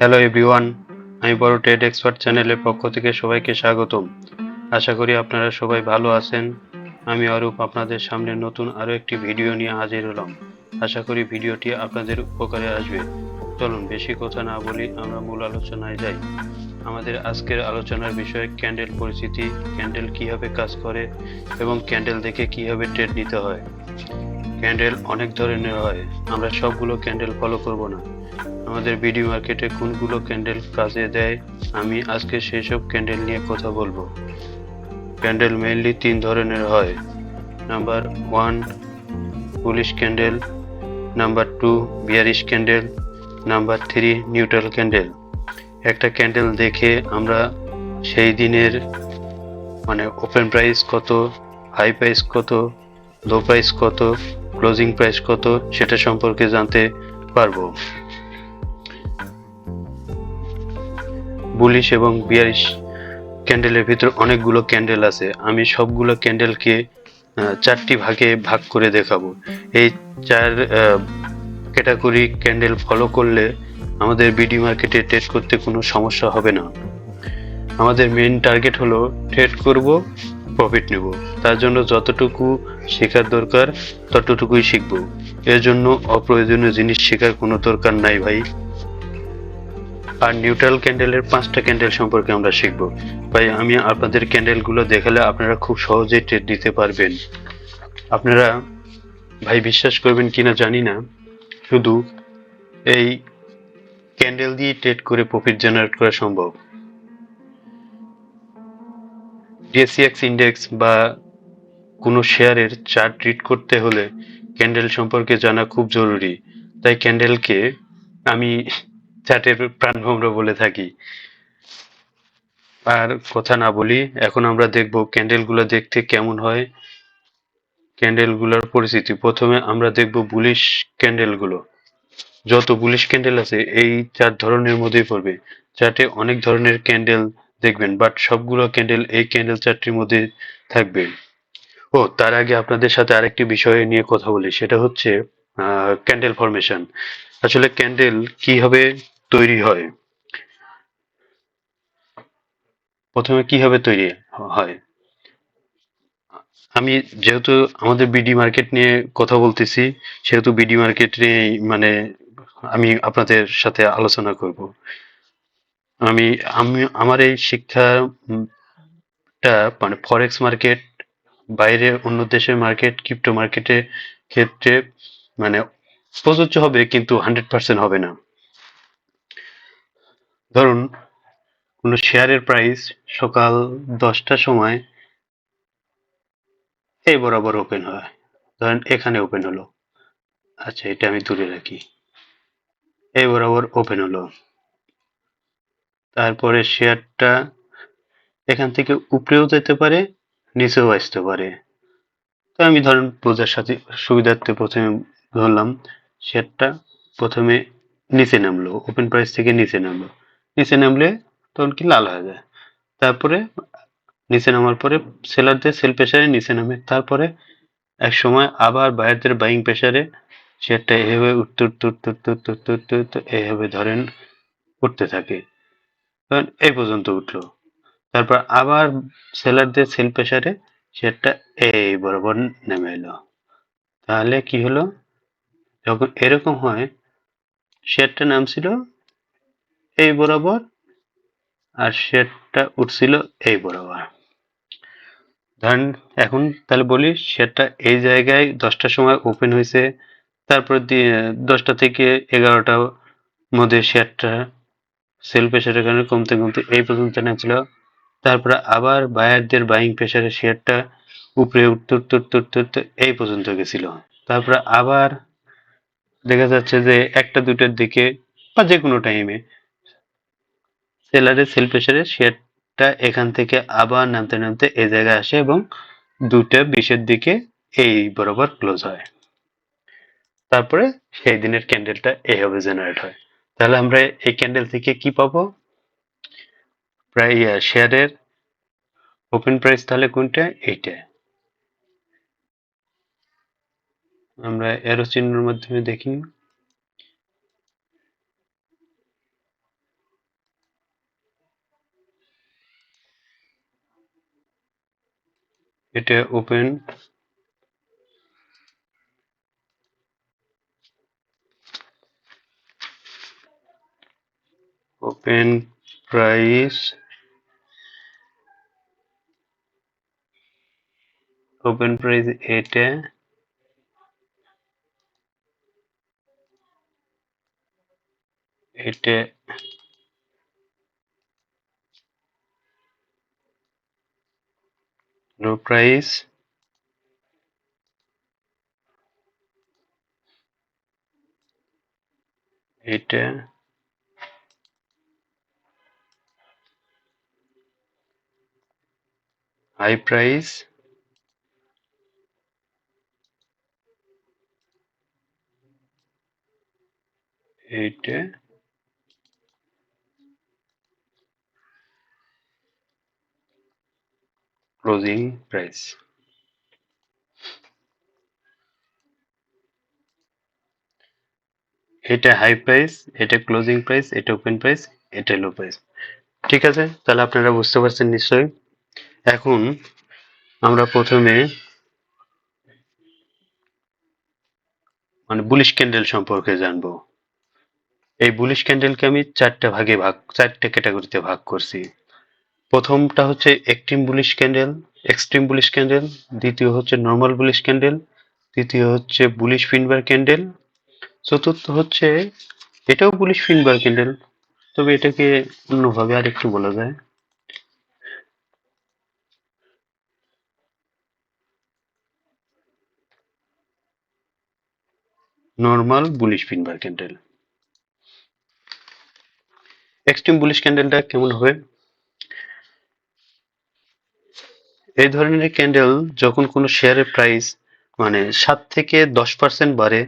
Hello everyone, আমি বড় trade expert চ্যানেলের পক্ষ থেকে সবাইকে স্বাগতম। আশা করি আপনারা সবাই ভালো আছেন। আমি অরূপ আপনাদের সামনে নতুন আরও একটি ভিডিও নিয়ে হাজির হলাম। আশা করি ভিডিওটি আপনাদের উপকারে আসবে। চলুন বেশি কথা না বলি আমরা মূল আলোচনায় যাই। আমাদের আজকের আলোচনার বিষয় ক্যান্ডেল পরিচিতি, ক্যান্ডেল কিভাবে কাজ করে এবং ক্যান্ডেল দেখে কিভাবে ট্রেড নিতে হয়। ক্যান্ডেল অনেক ধরনের হয়, আমরা সবগুলো ক্যান্ডেল ফলো করব না। আমাদের বিডি মার্কেটে কোনগুলো ক্যান্ডেল কাজে দেয়, আমি আজকে সেই সব ক্যান্ডেল নিয়ে কথা বলবো। ক্যান্ডেল মেইনলি 3 ধরনের হয়। Number 1 bullish candle, number 2 bearish candle, number 3 neutral candle. একটা ক্যান্ডেল দেখে আমরা সেই দিনের ওপেন প্রাইস কত, হাই প্রাইস কত, লো প্রাইস কত, ক্লোজিং প্রাইস কত সেটা সম্পর্কে জানতে পারবো। বুলিশ এবং বিয়ারিশ ক্যান্ডেলের ভিতর অনেকগুলো ক্যান্ডেল আছে, আমি সবগুলো ক্যান্ডেলকে 4টি ভাগে ভাগ করে দেখাবো। এই 4 ক্যাটাগরি ক্যান্ডেল ফলো করলে আমাদের বিডি মার্কেটে ট্রেড করতে কোনো সমস্যা হবে না। আমাদের মেইন টার্গেট হলো ট্রেড করব, প্রফিট নেব। তার জন্য যতটুকু শেখার দরকার ততটুকুই শিখব। এর জন্য অপ্রয়োজনীয় জিনিস শেখার কোনো দরকার নাই ভাই। আর নিউট্রাল ক্যান্ডেলের 5টা ক্যান্ডেল সম্পর্কে আমরা শিখব। ভাই আমি আপনাদের ক্যান্ডেলগুলো দেখালে আপনারা খুব সহজেই ট্রেড দিতে পারবেন। আপনারা ভাই বিশ্বাস করবেন কিনা জানি না, শুধু এই ক্যান্ডেল দিয়ে ট্রেড করে প্রফিট জেনারেট করা সম্ভব। ডিএসইএক্স ইন্ডেক্স বা কোনো শেয়ারের চার্ট রিড করতে হলে ক্যান্ডেল সম্পর্কে জানা খুব জরুরি। তাই ক্যান্ডেলকে আমি চার্টের প্রাণভোমরা বলে থাকি। আর কথা না বলি, এখন আমরা দেখব ক্যান্ডেলগুলো দেখতে কেমন হয়, ক্যান্ডেলগুলোর পরিচিতি। প্রথমে আমরা দেখব বুলিশ ক্যান্ডেলগুলো। যত বুলিশ ক্যান্ডেল আছে এই 4 ধরনের মধ্যেই পড়বে। চার্টে অনেক ধরনের ক্যান্ডেল দেখবেন, বাট সবগুলো ক্যান্ডেল এই ক্যান্ডেল চার্টটির মধ্যে থাকবে। ও তার আগে আপনাদের সাথে আরেকটি বিষয় নিয়ে কথা বলি, সেটা হচ্ছে ক্যান্ডেল ফরমেশন। আসলে ক্যান্ডেল কিভাবে তৈরি হয়, প্রথমে কিভাবে তৈরি হয়। আমি যেহেতু আমাদের বিডি মার্কেট নিয়ে কথা বলতেছি, সেহেতু বিডি মার্কেট নিয়ে আমি আপনাদের সাথে আলোচনা করব। আমি আমি আমার এই শিক্ষাটা ফরেক্স মার্কেট, বাইরের অন্য দেশের মার্কেট, ক্রিপ্টো মার্কেটের ক্ষেত্রে মানে প্রযোজ্য হবে, কিন্তু 100% হবে না। ধরুন কোনো শেয়ারের প্রাইস সকাল 10টার সময় এই বরাবর ওপেন হয়, ধরেন এখানে ওপেন হলো, আচ্ছা এটা আমি দূরে রাখি, এই বরাবর ওপেন হলো, তারপরে শেয়ারটা এখান থেকে উপরেও যেতে পারে, নিচেও আসতে পারে। তো আমি ধরেন বোঝার সাথে সুবিধার্থে প্রথমে ধরলাম শেয়ারটা প্রথমে নিচে নামলো, ওপেন প্রাইস থেকে নিচে নামলো, নিচে নামলে তখন কি লাল হয়ে যায়, তারপরে নিচে নামার পরে সেলারদের সেল প্রেসারে নিচে নামে, তারপরে এক সময় আবার বায়ারদের বাইং প্রেসারে শেয়ারটা এভাবে উঠতে উঠতে উঠতে উঠতে উঠতে উঠতে উঠতে উঠতে এইভাবে ধরেন উঠতে থাকে, ধরেন এই পর্যন্ত উঠলো, তারপর আবার সেলারদের সেল প্রেসারে শেয়ারটা এই বরাবর নেমে এলো। তাহলে কি হলো, যখন এরকম হয় শেয়ারটা নামছিল এই বরাবর আর শেয়ারটা উঠছিল এই বরাবর। ধরেন এখন তাহলে বলি শেয়ারটা এই জায়গায় 10টার সময় ওপেন হয়েছে, তারপর দিয়ে 10টা থেকে 11টার মধ্যে শেয়ারটা সেল প্রেসারের কারণে কমতে কমতে এই পর্যন্ত নামছিল, তারপরে আবার বায়ারদের বাইং প্রেসারে শেয়ারটা উপরে উঠতে উঠতে উঠতে উঠতে উঠতে এই পর্যন্ত গেছিল, তারপরে আবার দেখা যাচ্ছে যে একটা দুটার দিকে বা যে কোনো টাইমে সেলারের সেল প্রেসারে শেয়ারটা এখান থেকে আবার নামতে নামতে এই জায়গায় আসে এবং 2টা 20-এর দিকে এই বরাবর ক্লোজ হয়। তারপরে সেই দিনের ক্যান্ডেলটা এইভাবে জেনারেট হয়। তাহলে আমরা এই ক্যান্ডেল থেকে কি পাবো, প্রায় শেয়ারের ওপেন প্রাইস তাহলে কোনটা, এইটা আমরা এরো চিহ্নের মাধ্যমে দেখি। এটা ওপেন ওপেন প্রাইস এটা এটা লো প্রাইস এটা হাই প্রাইস এটা ক্লোজিং প্রাইস। এটা হাই প্রাইস, এটা ক্লোজিং প্রাইস, এটা ওপেন প্রাইস, এটা লো প্রাইস। ঠিক আছে, তাহলে আপনারা বুঝতে পারছেন নিশ্চয়ই। এখন আমরা প্রথমে মানে বুলিশ ক্যান্ডেল সম্পর্কে জানবো। এই বুলিশ ক্যান্ডেলকে আমি চারটা ক্যাটাগরিতে ভাগ করছি। প্রথমটা হচ্ছে এক্সট্রিম বুলিশ ক্যান্ডেল, দ্বিতীয় হচ্ছে নর্মাল বুলিশ ক্যান্ডেল, তৃতীয় হচ্ছে বুলিশ ফিনবার ক্যান্ডেল, চতুর্থ হচ্ছে এটাও বুলিশ ফিনবার ক্যান্ডেল, তবে এটাকে অন্যভাবে আরেকটু বলা যায় normal bullish pinbar candle. Extreme bullish ক্যান্ডেলটা কেমন হবে? এই ধরনের ক্যান্ডেল যখন কোনো শেয়ারের প্রাইস মানে 7 থেকে 10% বাড়ে,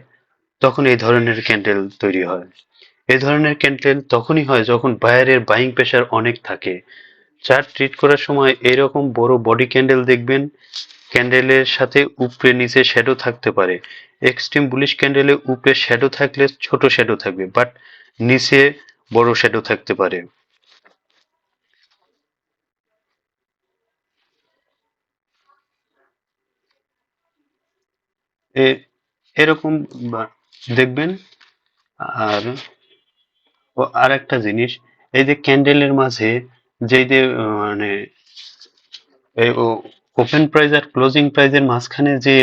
তখন এই ধরনের ক্যান্ডেল তৈরি হয়। এই ধরনের ক্যান্ডেল তখনই হয় যখন বায়ারের বাইং প্রেশার অনেক থাকে। চার্ট ট্রিট করার সময় এইরকম বড় বডি ক্যান্ডেল দেখবেন, ক্যান্ডেলের সাথে উপরে নিচে শ্যাডো থাকতে পারে। এক্সট্রিম বুলিশ ক্যান্ডেলে উপরে শ্যাডো থাকলে ছোট শ্যাডো থাকবে, বাট নিচে বড় শ্যাডো থাকতে পারে। এরকম দেখবেন। আর আর একটা জিনিস, এই যে ক্যান্ডেলের মাঝে যে মানে এই ওপেন প্রাইস আর ক্লোজিং প্রাইসের মাঝখানে যে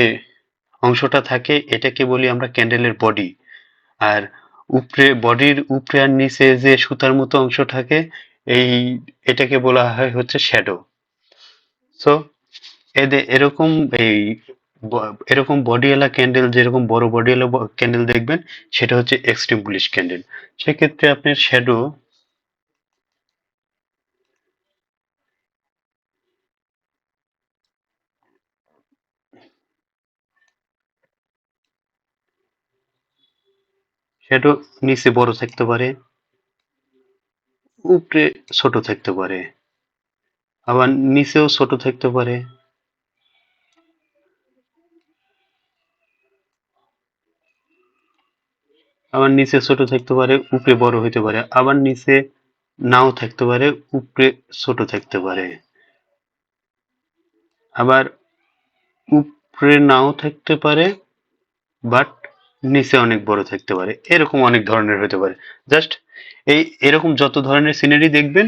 অংশটা থাকে এটাকে বলি আমরা ক্যান্ডেলের বডি। আর বডির উপরে আর নিচে যে সুতার মতো অংশ থাকে, এই এটাকে বলা হয় হচ্ছে শ্যাডো। সো এদের এরকম এই এরকম বডিওয়ালা ক্যান্ডেল, যেরকম বড় বডিওয়ালা ক্যান্ডেল দেখবেন, সেটা হচ্ছে এক্সট্রিম বুলিশ ক্যান্ডেল। সেক্ষেত্রে আপনার শ্যাডো শ্যাডো নিচে বড় থাকতে পারে, উপরে ছোট থাকতে পারে, আবার নিচেও ছোট থাকতে পারে, আবার নিচে ছোট থাকতে পারে, উপরে বড় হইতে পারে, আবার নিচে নাও থাকতে পারে, উপরে ছোট থাকতে পারে, আবার উপরে নাও থাকতে পারে, বাট নিচে অনেক বড় থাকতে পারে। এরকম অনেক ধরনের হতে পারে। জাস্ট এরকম যত ধরনের সিনারি দেখবেন,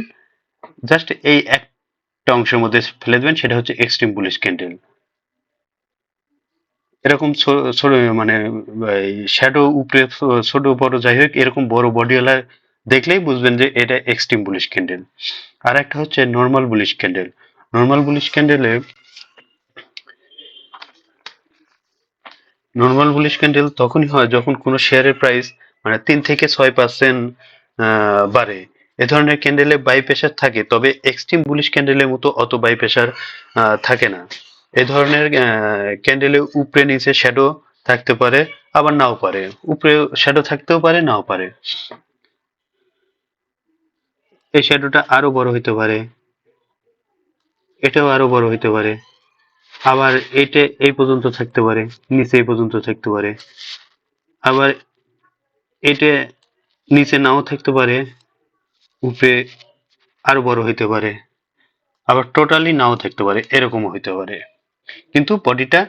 জাস্ট এই একটা অংশের মধ্যে ফেলে দেবেন, সেটা হচ্ছে এক্সট্রিম বুলিশ ক্যান্ডেল। এরকম ছোট মানে শ্যাডো উপরে ছোট বড় যাই হোক, এরকম বড় বডিওয়ালা দেখলেই বুঝবেন যে এটা এক্সট্রিম বুলিশ ক্যান্ডেল। আর একটা হচ্ছে normal bullish candle. Normal bullish candle তখনই হয় যখন কোনো শেয়ারের প্রাইস মানে 3 থেকে 6% বাড়ে। এ ধরনের ক্যান্ডেলে বাই প্রেশার থাকে, তবে এক্সট্রিম বুলিশ ক্যান্ডেলের মতো অত বাই প্রেশার থাকে না। এ ধরনের ক্যান্ডেলে উপরে নিচে শ্যাডো থাকতে পারে, আবার নাও পারে। উপরে শ্যাডো থাকতেও পারে, নাও পারে। এই শ্যাডোটা আরো বড় হইতে পারে, এটাও আরো বড় হইতে পারে, আবার এটা এই পর্যন্ত থাকতে পারে, নিচে এই পর্যন্ত থাকতে পারে, আবার এটা নিচে নাও থাকতে পারে, উপরে আরো বড় হইতে পারে, আবার টোটালি নাও থাকতে পারে, এরকমও হইতে পারে। কিন্তু বডিটা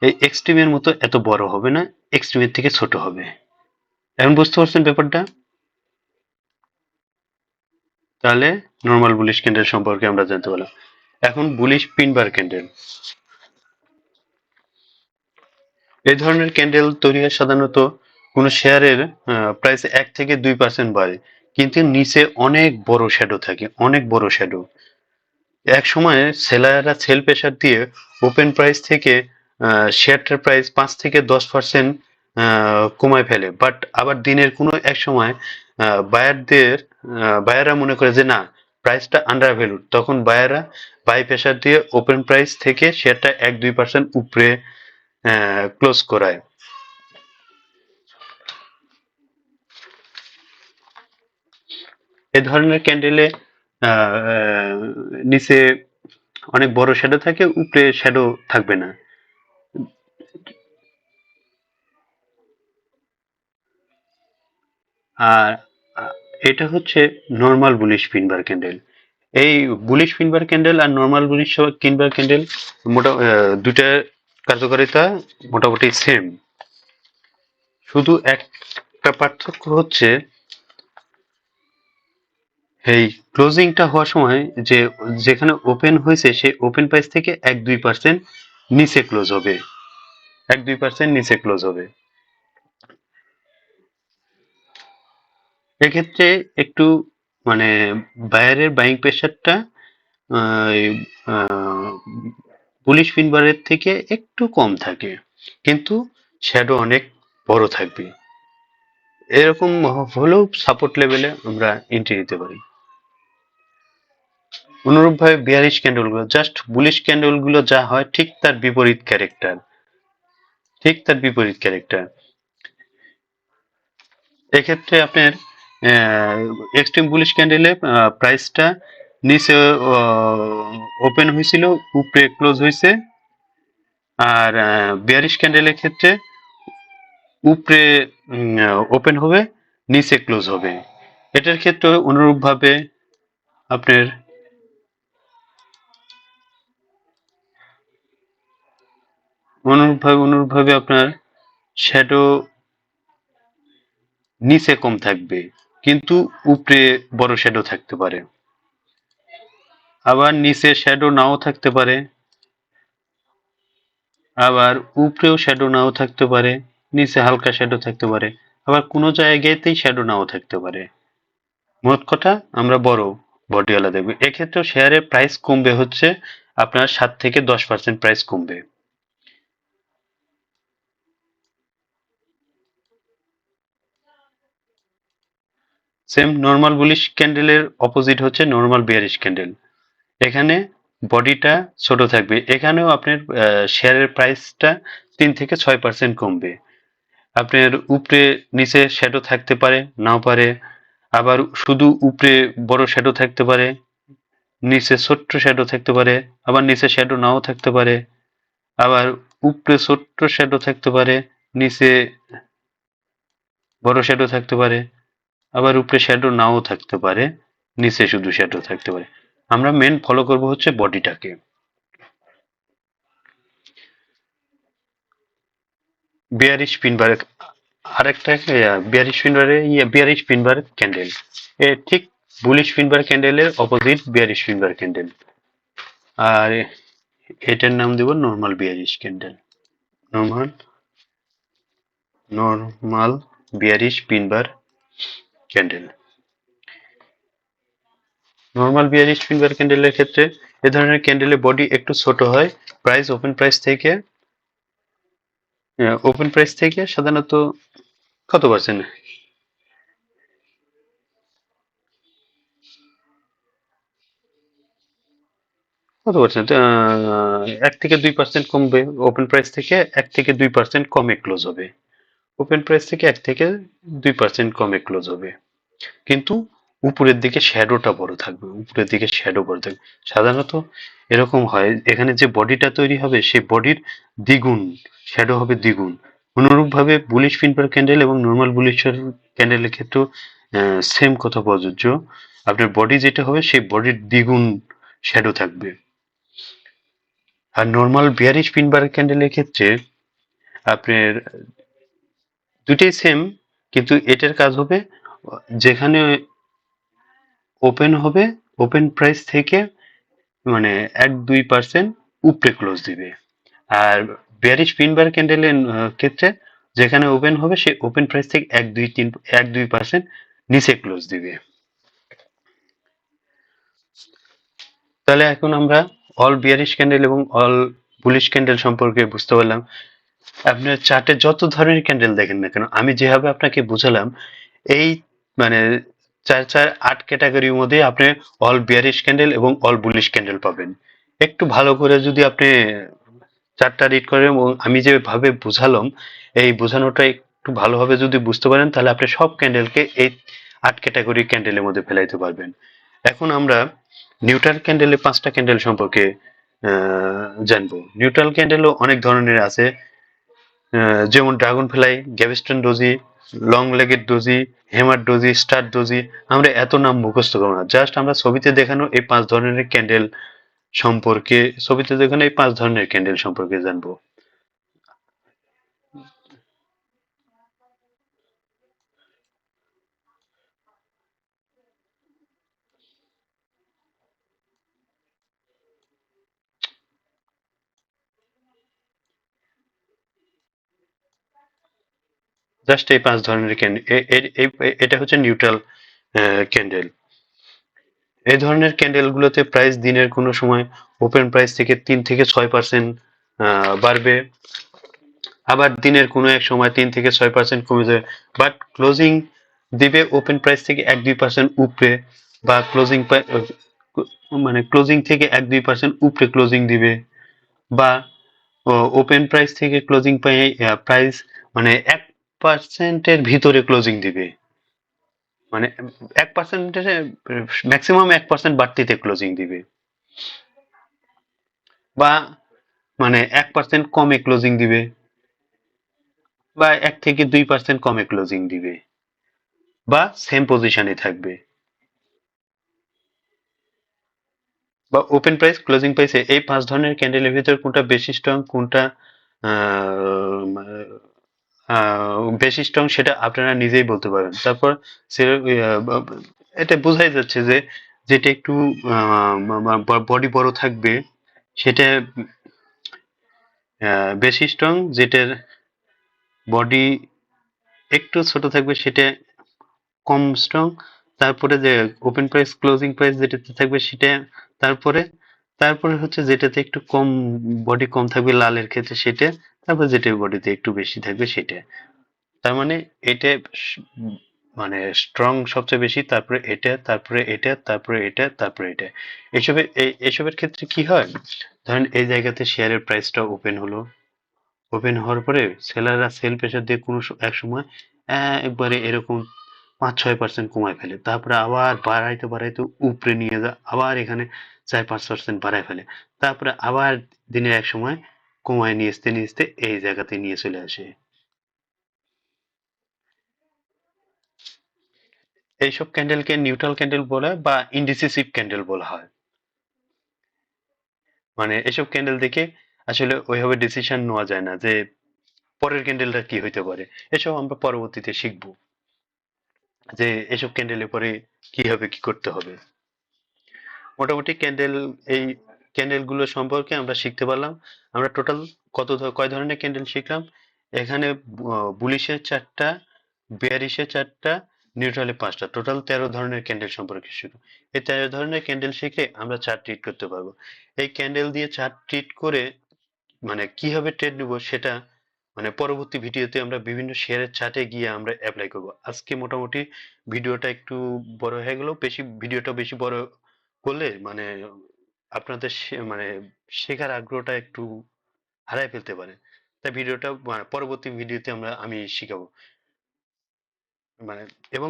এই এক্সট্রিমের মতো এত বড় হবে না, এক্সট্রিমের থেকে ছোট হবে। এখন বুঝতে পারছেন ব্যাপারটা? তাহলে নর্মাল বুলিশ ক্যান্ডেল সম্পর্কে আমরা জানতে পারলাম। এখন বুলিশ পিন বার ক্যান্ডেল, এই ধরনের ক্যান্ডেল তৈরি হয় সাধারণত কোনো শেয়ারের প্রাইস 1 থেকে 2% বাড়ে, কিন্তু নিচে অনেক বড় শ্যাডো থাকে, অনেক বড় শ্যাডো। এক সময় সেলাররা সেল প্রেসার দিয়ে ওপেন প্রাইস থেকে শেয়ারটার প্রাইস 5 থেকে 10% কমায় ফেলে, বাট আবার দিনের কোনো এক সময় বায়াররা মনে করে যে না, প্রাইসটা আন্ডার ভ্যালুড, তখন বায়াররা বাই প্রেসার দিয়ে ওপেন প্রাইস থেকে শেয়ারটা 1-2% উপরে ক্লোজ করায়। এই ধরনের ক্যান্ডেলে নিচে অনেক বড় শ্যাডো থাকে, উপরে শ্যাডো থাকবে না। আর এটা হচ্ছে নর্মাল বুলিশ পিনবার ক্যান্ডেল। এই বুলিশ পিনবার ক্যান্ডেল আর নর্মাল বুলিশ পিনবার ক্যান্ডেল দুটার কার্যকারিতা মোটামুটি সেম, শুধু একটা পার্থক্য হচ্ছে এই ক্লোজিংটা হওয়ার সময় যে যেখানে ওপেন হয়েছে সেই ওপেন প্রাইস থেকে 1-2% নিচে ক্লোজ হবে, 1-2% নিচে ক্লোজ হবে। এক্ষেত্রে একটু মানে বায়ারের বাইং প্রেশারটা বুলিশ ফিনবারের থেকে একটু কম থাকে, কিন্তু শ্যাডো অনেক বড় থাকবে। এরকম হলেও সাপোর্ট লেভেলে আমরা এন্ট্রি নিতে পারি। অনুরূপভাবে বিয়ারিশ ক্যান্ডেলগুলো, জাস্ট বুলিশ ক্যান্ডেলগুলো যা হয় ঠিক তার বিপরীত ক্যারেক্টার, ঠিক তার বিপরীত ক্যারেক্টার। এক্ষেত্রে আপনার এক্সট্রিম বুলিশ ক্যান্ডেলে প্রাইসটা নিচে ওপেন হয়েছিল, উপরে ক্লোজ হয়েছে। আর বিয়ারিশ ক্যান্ডেলের ক্ষেত্রে উপরে ওপেন হবে, নিচে ক্লোজ হবে। এটার ক্ষেত্রে অনুরূপভাবে আপনার অনুরূপভাবে আপনার শ্যাডো নিচে কম থাকবে, কিন্তু উপরে বড় শ্যাডো থাকতে পারে। আবার নিচে শ্যাডো নাও থাকতে পারে, আবার উপরেও শ্যাডো নাও থাকতে পারে, নিচে হালকা শ্যাডো থাকতে পারে, আবার কোনো জায়গাতেই শ্যাডো নাও থাকতে পারে। মোট কথা আমরা বড় বডিওয়ালা দেখবো। এক্ষেত্রেও শেয়ারের প্রাইস কমবে হচ্ছে আপনার 7 থেকে 10% প্রাইস কমবে। সেম নর্মাল বুলিশ ক্যান্ডেলের অপোজিট হচ্ছে নর্মাল বিয়ারিশ ক্যান্ডেল। এখানে বডিটা ছোট থাকবে, এখানেও আপনার শেয়ারের প্রাইসটা 3 থেকে 6% কমবে। আপনার উপরে নিচে শ্যাডো থাকতে পারে, নাও পারে। আবার শুধু উপরে বড় শ্যাডো থাকতে পারে, নিচে ছোট্ট শ্যাডো থাকতে পারে, আবার নিচে শ্যাডো নাও থাকতে পারে। আবার উপরে ছোট্ট শ্যাডো থাকতে পারে, নিচে বড় শ্যাডো থাকতে পারে। আবার উপরে শ্যাডো নাও থাকতে পারে, নিচে শুধু শ্যাডো থাকতে পারে। আমরা মেন ফলো করব হচ্ছে বডিটাকে। বিয়ারিশ পিনবার আরেকটা বিয়ারিশ পিনবারে বিয়ারিশ পিনবার ক্যান্ডেল ঠিক বুলিশ পিনবার ক্যান্ডেলের অপোজিট বিয়ারিশ পিনবার ক্যান্ডেল। আর এটার নাম দেব normal bearish candle. Normal normal bearish pinbar candle. Normal bearish pinbar ক্যান্ডেলের ক্ষেত্রে এ ধরনের ক্যান্ডেলের বডি একটু ছোট হয়। প্রাইস ওপেন প্রাইস থেকে সাধারণত কত পার্সেন্ট, কত পার্সেন্ট 1 থেকে 2% কমবে। ওপেন প্রাইস থেকে 1 থেকে 2% কমে ক্লোজ হবে। ওপেন প্রাইস থেকে 1 থেকে 2% কমে ক্লোজ হবে, কিন্তু উপরের দিকে শ্যাডোটা বড় থাকবে, উপরের দিকে শ্যাডো বড় থাকবে। সাধারণত এরকম হয়, এখানে যে বডিটা তৈরি হবে সেই বডির দ্বিগুণ শ্যাডো হবে, দ্বিগুণ। অনুরূপভাবে বুলিশ ফিনবার ক্যান্ডেল এবং নর্মাল বুলিশের ক্যান্ডেলের ক্ষেত্রেও সেম কথা প্রযোজ্য। আপনার বডি যেটা হবে সেই বডির দ্বিগুণ শ্যাডো থাকবে। আর নর্মাল বিয়ারিশ পিন বার ক্যান্ডেলের ক্ষেত্রে আপনার দুটোই সেম, কিন্তু এটার কাজ হবে যেখানে ওপেন হবে, ওপেন প্রাইস থেকে মানে 1-2% উপরে ক্লোজ দিবে। আর বেয়ারিশ পিন বার ক্যান্ডেলের ক্ষেত্রে যেখানে ওপেন হবে সে ওপেন প্রাইস থেকে 1-2% নিচে ক্লোজ দিবে। তাহলে এখন আমরা অল বিয়ারিশ ক্যান্ডেল এবং অল বুলিশ ক্যান্ডেল সম্পর্কে বুঝতে পারলাম। আপনার চার্টে যত ধরনের ক্যান্ডেল দেখেন না কেন, আমি যেভাবে আপনাকে বুঝালাম, এই মানে 4-8 ক্যাটাগরির মধ্যে আপনি অল বিয়ারিশ ক্যান্ডেল এবং অল বুলিশ ক্যান্ডেল পাবেন। একটু ভালো করে যদি আপনি চার্টটা রিড করেন এবং আমি যেভাবে বুঝালাম এই বোঝানোটা একটু ভালোভাবে যদি বুঝতে পারেন, তাহলে আপনি সব ক্যান্ডেলকে এই 8 ক্যাটাগরি ক্যান্ডেলের মধ্যে ফেলাইতে পারবেন। এখন আমরা নিউট্রাল ক্যান্ডেলের 5টা ক্যান্ডেল সম্পর্কে জানবো। নিউট্রাল ক্যান্ডেলও অনেক ধরনের আছে, যেমন dragonfly, gravestone doji, long legged doji, hammer doji, star doji. আমরা এত নাম মুখস্থ করবো না, জাস্ট আমরা ছবিতে দেখানো এই 5 ধরনের ক্যান্ডেল সম্পর্কে, ছবিতে দেখানো এই 5 ধরনের ক্যান্ডেল সম্পর্কে জানবো। জাস্ট এই 5 ধরনের ক্যান্ডেল, এটা হচ্ছে নিউট্রাল ক্যান্ডেল। এই ধরনের ক্যান্ডেল গুলোতে প্রাইস দিনের কোনো সময় ওপেন প্রাইস থেকে 3-6% বাড়বে, আবার দিনের কোনো এক সময় 3-6% কমে যাবে, বাট ক্লোজিং দিবে ওপেন প্রাইস থেকে 1-2% উপরে, বা ক্লোজিং মানে ক্লোজিং থেকে 1-2% উপরে ক্লোজিং দিবে, বা ওপেন প্রাইস থেকে ক্লোজিং প্রাইস মানে 1%-এর ভিতরে ক্লোজিং দিবে, মানে 1%-এর ম্যাক্সিমাম 1% বাড়তিতে ক্লোজিং দিবে, বা মানে 1% কমে ক্লোজিং দিবে, বা 1-2% কমে ক্লোজিং দিবে, বা সেম পজিশনে থাকবে, বা ওপেন প্রাইস ক্লোজিং প্রাইসে এই 5 ধরনের ক্যান্ডেলের ভিতরে কোনটা বেশি স্ট্রং, কোনটা বেশি স্ট্রং, সেটা আপনারা নিজেই বলতে পারেন। তারপর এটা বোঝাই যাচ্ছে যে যেটা একটু বডি বড় থাকবে সেটা বেশি স্ট্রং, যেটার বডি একটু ছোট থাকবে সেটা কম স্ট্রং। তারপরে যে ওপেন প্রাইস ক্লোজিং প্রাইস যেটাতে থাকবে সেটা, তারপরে তারপরে হচ্ছে যেটাতে একটু কম বডি কম থাকবে লালের ক্ষেত্রে সেটা, তারপর যেটা বডিতে একটু বেশি থাকবে সেটা। তার মানে এটা মানে স্ট্রং সবচেয়ে বেশি, তারপরে এটা, তারপরে এটা, তারপরে এটা, তারপরে এটা। এসবের ক্ষেত্রে কি হয়, ধরেন এই জায়গাতে শেয়ারের প্রাইসটা ওপেন হলো, ওপেন হওয়ার পরে সেলাররা সেল প্রেসার দিয়ে কোনো এক সময় একবারে এরকম 5-6% কমায় ফেলে, তারপরে আবার বাড়াইতে বাড়াইতে উপরে নিয়ে যায়, আবার এখানে 4-5% বাড়ায় ফেলে, তারপরে আবার দিনের এক সময় কমায় নিয়ে আসতে নিয়ে আসতে এই জায়গাতে নিয়ে চলে আসে। এইসব ক্যান্ডেলকে নিউট্রাল ক্যান্ডেল বলে বা ইনডিসিসিভ ক্যান্ডেল বলা হয়। মানে এসব ক্যান্ডেল দেখে আসলে ওইভাবে ডিসিশন নেওয়া যায় না যে পরের ক্যান্ডেলটা কি হইতে পারে। এসব আমরা পরবর্তীতে শিখবো যে এসব ক্যান্ডেলে পরে কি হবে, কি করতে হবে। মোটামুটি ক্যান্ডেল, এই ক্যান্ডেল গুলো সম্পর্কে আমরা শিখতে পারলাম। আমরা টোটাল কয় ধরনের ক্যান্ডেল শিখলাম এখানে? বুলিশের 4টা, বেয়ারিশের 4টা, নিউট্রালে 5টা, টোটাল 13 ধরনের ক্যান্ডেল সম্পর্কে শিখলাম। এই 13 ধরনের ক্যান্ডেল শিখে আমরা চার্ট ট্রিট করতে পারবো। এই ক্যান্ডেল দিয়ে চার্ট ট্রিট করে মানে কিভাবে ট্রেড নিব সেটা মানে পরবর্তী ভিডিওতে আমরা বিভিন্ন শেয়ারের চার্টে গিয়ে আমরা অ্যাপ্লাই করব। আজকে মোটামুটি ভিডিওটা একটু বড় হয়ে গেল, ভিডিওটা বেশি বড় করলে মানে আপনাদের মানে শেখার আগ্রহটা একটু হারায় ফেলতে পারে। তাই ভিডিওটা মানে পরবর্তী ভিডিওতে আমি শিখাবো মানে, এবং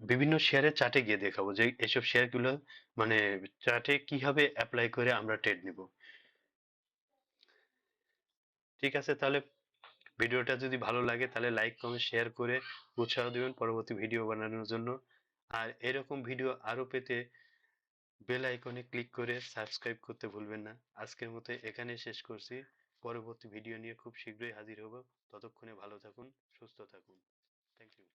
বিভিন্ন শেয়ারের চার্টে গিয়ে দেখাবো যে এসব শেয়ারগুলো মানে চার্টে কিভাবে অ্যাপ্লাই করে আমরা ট্রেড নিব। ঠিক আছে, তাহলে ভিডিওটা যদি ভালো লাগে তাহলে লাইক কমেন্ট শেয়ার করে উৎসাহ দিবেন পরবর্তী ভিডিও বানানোর জন্য। আর এরকম ভিডিও আরো পেতে বেল আইকনে ক্লিক করে সাবস্ক্রাইব করতে ভুলবেন না। আজকের মতো এখানেই শেষ করছি। পরবর্তী ভিডিও নিয়ে খুব শীঘ্রই হাজির হব। ততক্ষণে ভালো থাকুন, সুস্থ থাকুন। Thank you.